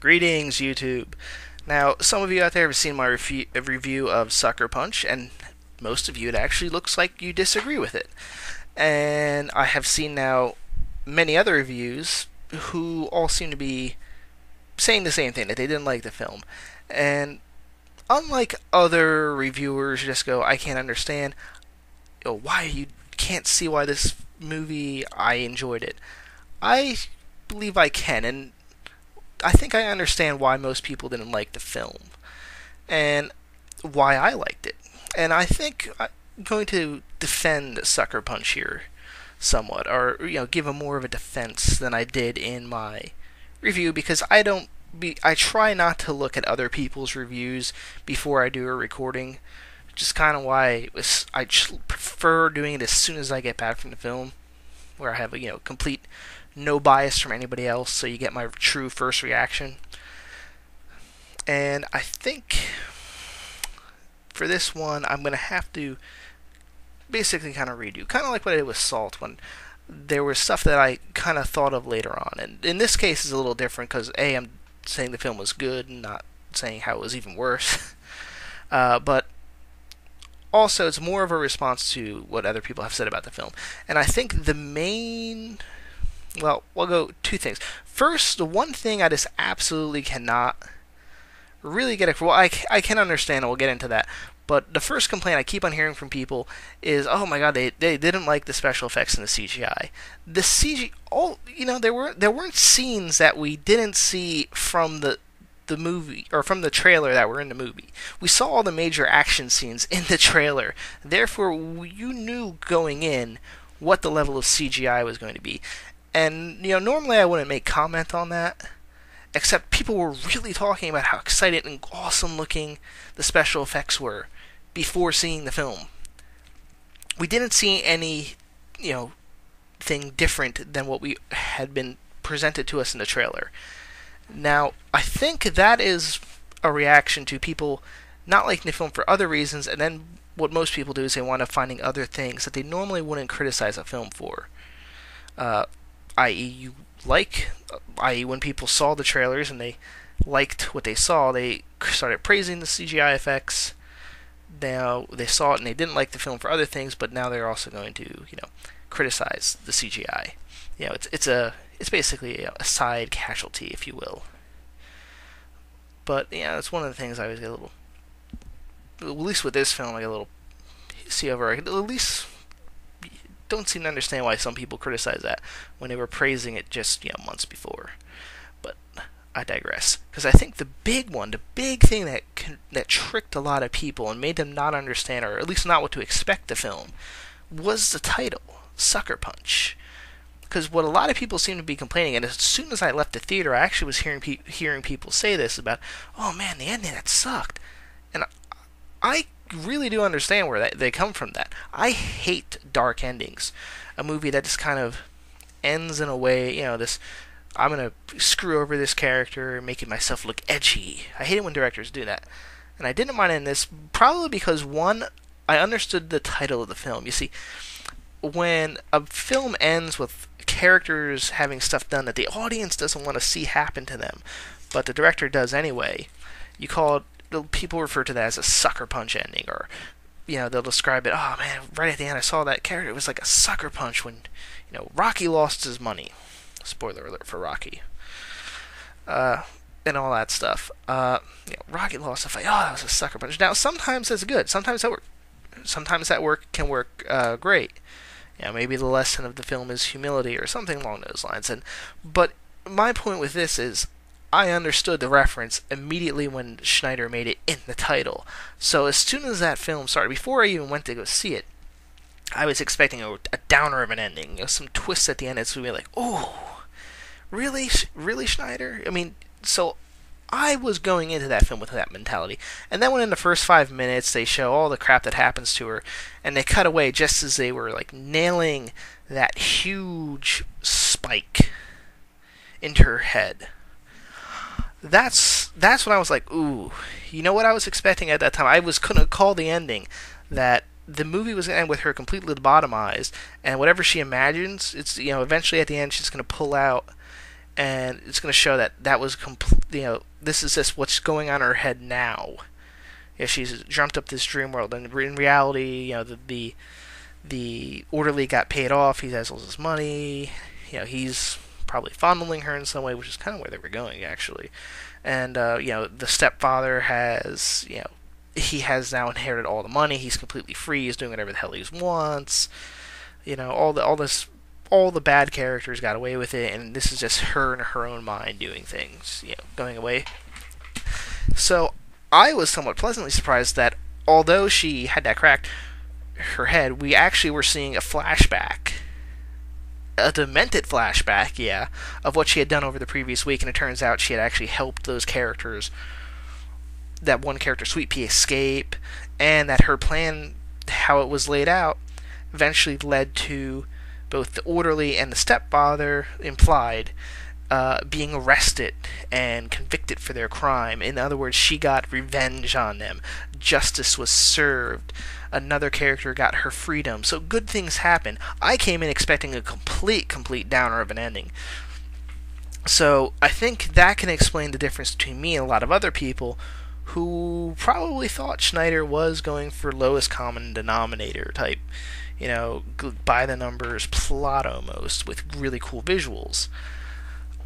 Greetings, YouTube. Now, some of you out there have seen my review of Sucker Punch, and most of you, it actually looks like you disagree with it. And I have seen now many other reviews who all seem to be saying the same thing, that they didn't like the film. And unlike other reviewers who just go, I can't understand, why you can't see why this movie, I enjoyed it. I believe I can, and I think I understand why most people didn't like the film, and why I liked it. And I think I'm going to defend Sucker Punch here somewhat, or give a more of a defense than I did in my review, because I try not to look at other people's reviews before I do a recording, which is kind of why I just prefer doing it as soon as I get back from the film, where I have a complete no bias from anybody else, so you get my true first reaction. And I think for this one, I'm going to have to basically kind of redo, kind of like what I did with Salt, when there was stuff that I kind of thought of later on. And in this case, it's a little different because I'm saying the film was good and not saying how it was even worse. But also, it's more of a response to what other people have said about the film. And I think the main... Well, we'll go two things. First, the one thing I just absolutely cannot really get it. Well, I can understand, and we'll get into that. But the first complaint I keep on hearing from people is, oh my god, they didn't like the special effects and the CGI. The CG, there weren't scenes that we didn't see from the movie, or from the trailer, that were in the movie. We saw all the major action scenes in the trailer. Therefore, you knew going in what the level of CGI was going to be. And, normally I wouldn't make comment on that, except people were really talking about how excited and awesome looking the special effects were before seeing the film. We didn't see any, thing different than what we had been presented to us in the trailer. Now, I think that is a reaction to people not liking the film for other reasons, and then what most people do is they wind up finding other things that they normally wouldn't criticize a film for. I.e., when people saw the trailers and they liked what they saw, they started praising the CGI effects. Now they saw it and they didn't like the film for other things, but now they're also going to, criticize the CGI. It's basically a side casualty, if you will. But it's one of the things I always get a little, at least with this film, I get a little see over. At least don't seem to understand why some people criticize that when they were praising it just months before. But I digress, because I think the big thing that tricked a lot of people and made them not understand, or at least not what to expect the film, was the title, Sucker Punch. Because what a lot of people seem to be complaining, and as soon as I left the theater, I actually was hearing people say this about, oh man, the ending, that sucked. And I really do understand where they come from. That I hate dark endings. A movie that just kind of ends in a way, this, I'm gonna screw over this character, making myself look edgy. I hate it when directors do that. And I didn't mind in this, probably because, one, I understood the title of the film. You see, when a film ends with characters having stuff done that the audience doesn't want to see happen to them, but the director does anyway, people refer to that as a sucker punch ending, or they'll describe it, oh man, right at the end I saw that character, it was like a sucker punch when Rocky lost his money. Spoiler alert for Rocky. And all that stuff. Rocky lost a fight. Oh, that was a sucker punch. Now, sometimes that's good. Sometimes that work can work great. Maybe the lesson of the film is humility or something along those lines. But my point with this is, I understood the reference immediately when Schneider made it in the title. So as soon as that film started, before I even went to go see it, I was expecting a downer of an ending. Some twists at the end. It's going to be like, oh, really, really, Schneider? I mean, so I was going into that film with that mentality. And then when in the first 5 minutes they show all the crap that happens to her, and they cut away just as they were like nailing that huge spike into her head. That's when I was like, ooh, what I was expecting at that time? I was going to call the ending that the movie was going to end with her completely lobotomized, and whatever she imagines, it's eventually at the end she's going to pull out and it's going to show that that was this is just what's going on in her head now. She's dreamt up this dream world, and in reality, the orderly got paid off. He has all this money. He's probably fondling her in some way, which is kind of where they were going, actually. And the stepfather has he has now inherited all the money. He's completely free. He's doing whatever the hell he wants. All the bad characters got away with it, and this is just her in her own mind doing things, going away. So I was somewhat pleasantly surprised that although she had that cracked her head, we actually were seeing a flashback, a demented flashback, of what she had done over the previous week, and it turns out she had actually helped those characters, that one character, Sweet Pea, escape, and that her plan, how it was laid out, eventually led to both the orderly and the stepfather, implied, being arrested and convicted for their crime. In other words, she got revenge on them. Justice was served. Another character got her freedom. So good things happen. I came in expecting a complete downer of an ending. So I think that can explain the difference between me and a lot of other people who probably thought Schneider was going for lowest common denominator type, by the numbers plot almost, with really cool visuals.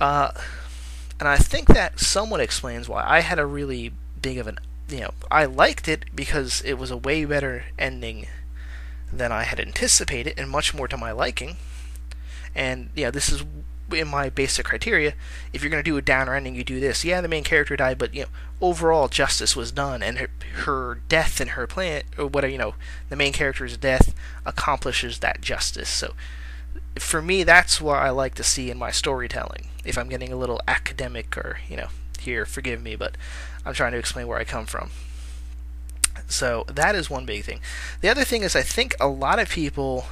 And I think that somewhat explains why I had a really big of an, I liked it because it was a way better ending than I had anticipated, and much more to my liking. And this is in my basic criteria. If you're going to do a downer ending, you do this. Yeah, the main character died, but overall justice was done, and her death and her plan, or whatever, the main character's death accomplishes that justice. So for me, that's what I like to see in my storytelling. If I'm getting a little academic, or here, forgive me, but I'm trying to explain where I come from. So that is one big thing. The other thing is, I think a lot of people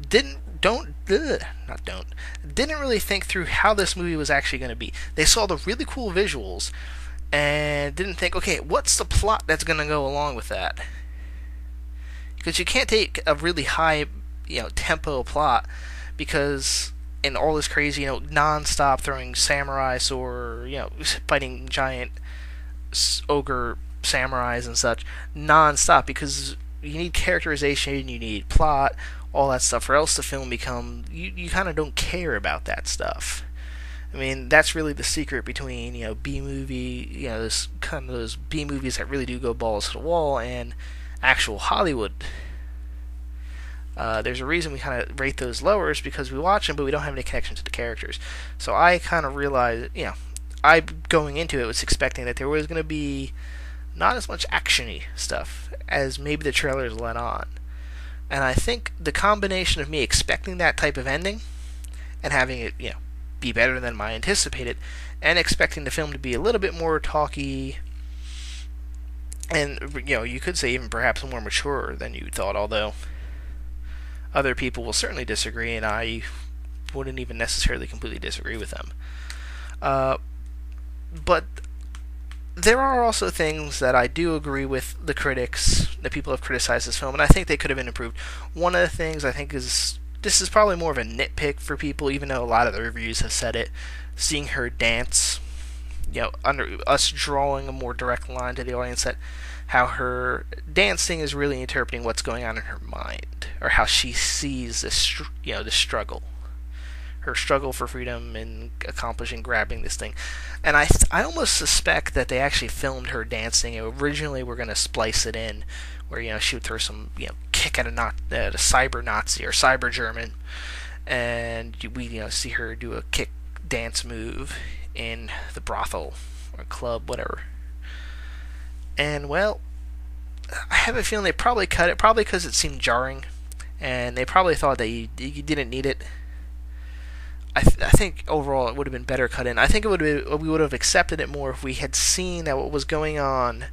didn't really think through how this movie was actually going to be. They saw the really cool visuals and didn't think, okay, what's the plot that's going to go along with that? Because you can't take a really high, tempo plot, because in all this crazy, non-stop throwing samurai sword, fighting giant ogre samurais and such, non-stop, because you need characterization, you need plot, all that stuff, or else the film you kind of don't care about that stuff. I mean, that's really the secret between, B-movie, this kind of those B-movies that really do go balls to the wall, and actual Hollywood. There's a reason we kind of rate those lower, is because we watch them, but we don't have any connection to the characters. So I kind of realized, I going into it was expecting that there was going to be not as much action-y stuff as maybe the trailers let on. And I think the combination of me expecting that type of ending and having it, be better than I anticipated, and expecting the film to be a little bit more talky, and you could say even perhaps more mature than you thought, although other people will certainly disagree, and I wouldn't even necessarily completely disagree with them. But there are also things that I do agree with the critics, that people have criticized this film, and I think they could have been improved. One of the things I think is, this is probably more of a nitpick for people, even though a lot of the reviews have said it, seeing her dance, under us drawing a more direct line to the audience, that how her dancing is really interpreting what's going on in her mind, or how she sees this, this struggle. Her struggle for freedom and accomplishing, grabbing this thing. And I almost suspect that they actually filmed her dancing. Originally, we're going to splice it in where, she would throw some, kick at a cyber Nazi or cyber German, and we, see her do a kick dance move in the brothel or club, whatever. And, well, I have a feeling they probably cut it, probably because it seemed jarring, and they probably thought that you didn't need it. I think overall it would have been better cut in. I think we would have accepted it more if we had seen that what was going on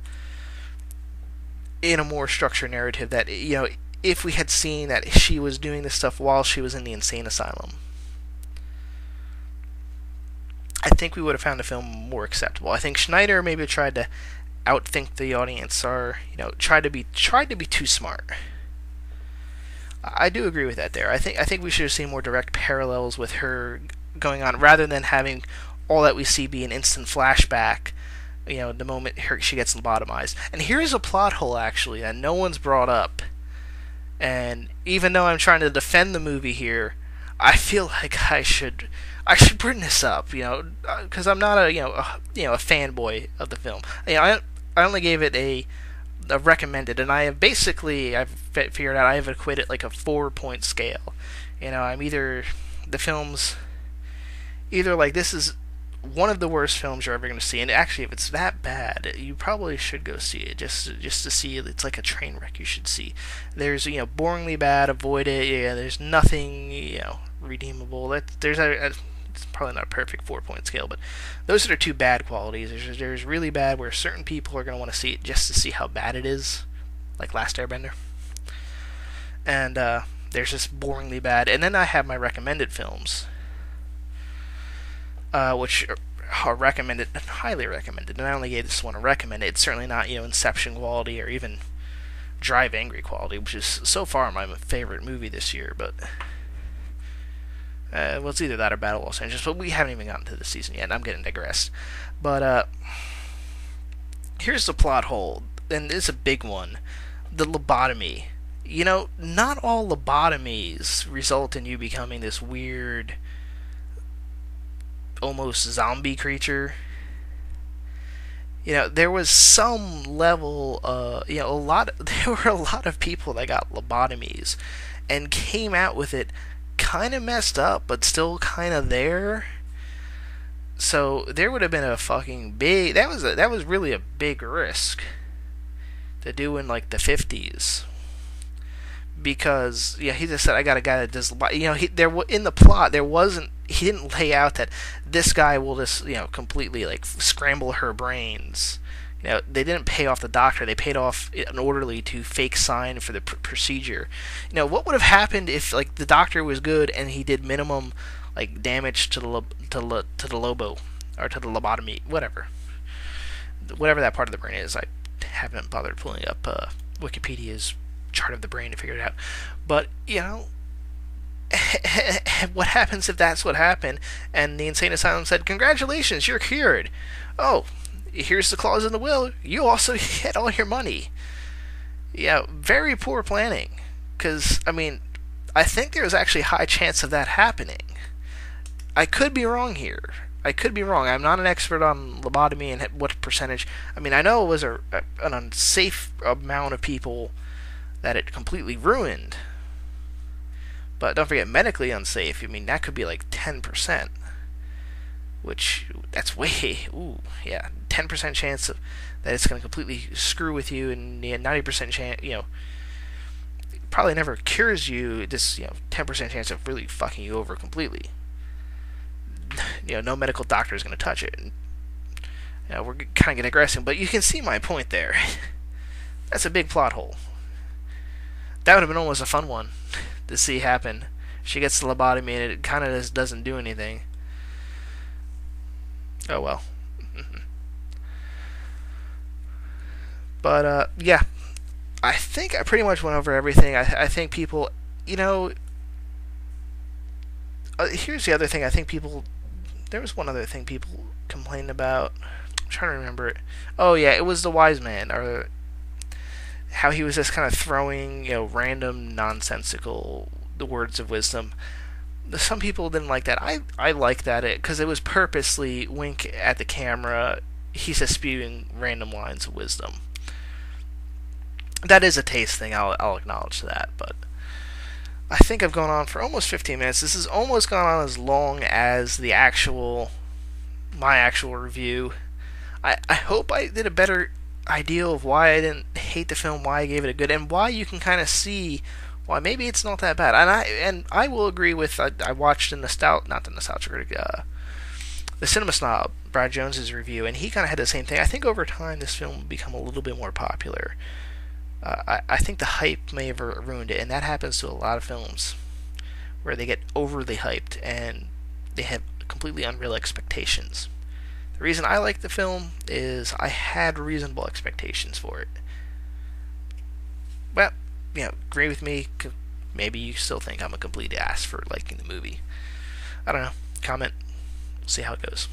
in a more structured narrative. That if we had seen that she was doing this stuff while she was in the insane asylum, I think we would have found the film more acceptable. I think Schneider maybe tried to outthink the audience, or tried to be too smart. I do agree with that there. I think we should have seen more direct parallels with her going on, rather than having all that we see be an instant flashback. The moment she gets lobotomized. And here's a plot hole actually that no one's brought up. And even though I'm trying to defend the movie here, I feel like I should bring this up, because I'm not a fanboy of the film. I only gave it a recommended, and I've figured out I've equated like a 4-point scale. I'm either the film's either like this is one of the worst films you're ever going to see, and actually, if it's that bad, you probably should go see it just to see it. It's like a train wreck. You should see. There's boringly bad. Avoid it. Yeah, there's nothing redeemable. It's probably not a perfect 4-point scale, but those are the two bad qualities. There's really bad where certain people are going to want to see it just to see how bad it is, like Last Airbender, and there's just boringly bad. And then I have my recommended films. Which are recommended, highly recommended, and I only gave this one a recommend. It's certainly not, Inception quality or even Drive Angry quality, which is so far my favorite movie this year, but it's either that or Battle of Los Angeles, but we haven't even gotten to the season yet, and I'm getting digressed. But here's the plot hole, and it's a big one. The lobotomy. Not all lobotomies result in you becoming this weird, almost zombie creature. There was some level, there were a lot of people that got lobotomies and came out with it kind of messed up, but still kind of there. So there would have been a fucking big, that was really a big risk to do in like the 50s. Because he just said, I got a guy that does, in the plot he didn't lay out that this guy will just completely like scramble her brains. They didn't pay off the doctor, they paid off an orderly to fake sign for the procedure. What would have happened if like the doctor was good and he did minimum like damage to the lobo, or to the lobotomy, whatever that part of the brain is. I haven't bothered pulling up Wikipedia's chart of the brain to figure it out. But what happens if that's what happened and the insane asylum said, congratulations, you're cured. Oh, here's the clause in the will, you also get all your money. Very poor planning. Because I think there's actually a high chance of that happening. I could be wrong here. I'm not an expert on lobotomy and what percentage. I know it was an unsafe amount of people that it completely ruined. But don't forget, medically unsafe, that could be like 10%. Which, that's way, 10% chance that it's going to completely screw with you, and 90% chance, probably never cures you, this, 10% chance of really fucking you over completely. No medical doctor is going to touch it. And, we're kind of getting aggressive, but you can see my point there. That's a big plot hole. That would have been almost a fun one to see happen. She gets the lobotomy and it kind of just doesn't do anything. Oh well. But I think I pretty much went over everything. I think people, here's the other thing. I think people, there was one other thing people complained about. I'm trying to remember it. Oh yeah, it was the wise man, or how he was just kind of throwing, random nonsensical the words of wisdom. Some people didn't like that. I like that because it was purposely wink at the camera. He's just spewing random lines of wisdom. That is a taste thing. I'll acknowledge that. But I think I've gone on for almost 15 minutes. This has almost gone on as long as my actual review. I hope I did a better idea of why I didn't hate the film, why I gave it a good, and why you can kind of see why maybe it's not that bad. And I will agree with, I watched the Nostalgia Critic, the Cinema Snob, Brad Jones's review, and he kind of had the same thing. I think over time this film will become a little bit more popular. I think the hype may have ruined it, and that happens to a lot of films where they get overly hyped and they have completely unreal expectations. The reason I like the film is I had reasonable expectations for it. Well, agree with me. Maybe you still think I'm a complete ass for liking the movie. I don't know. comment. See how it goes.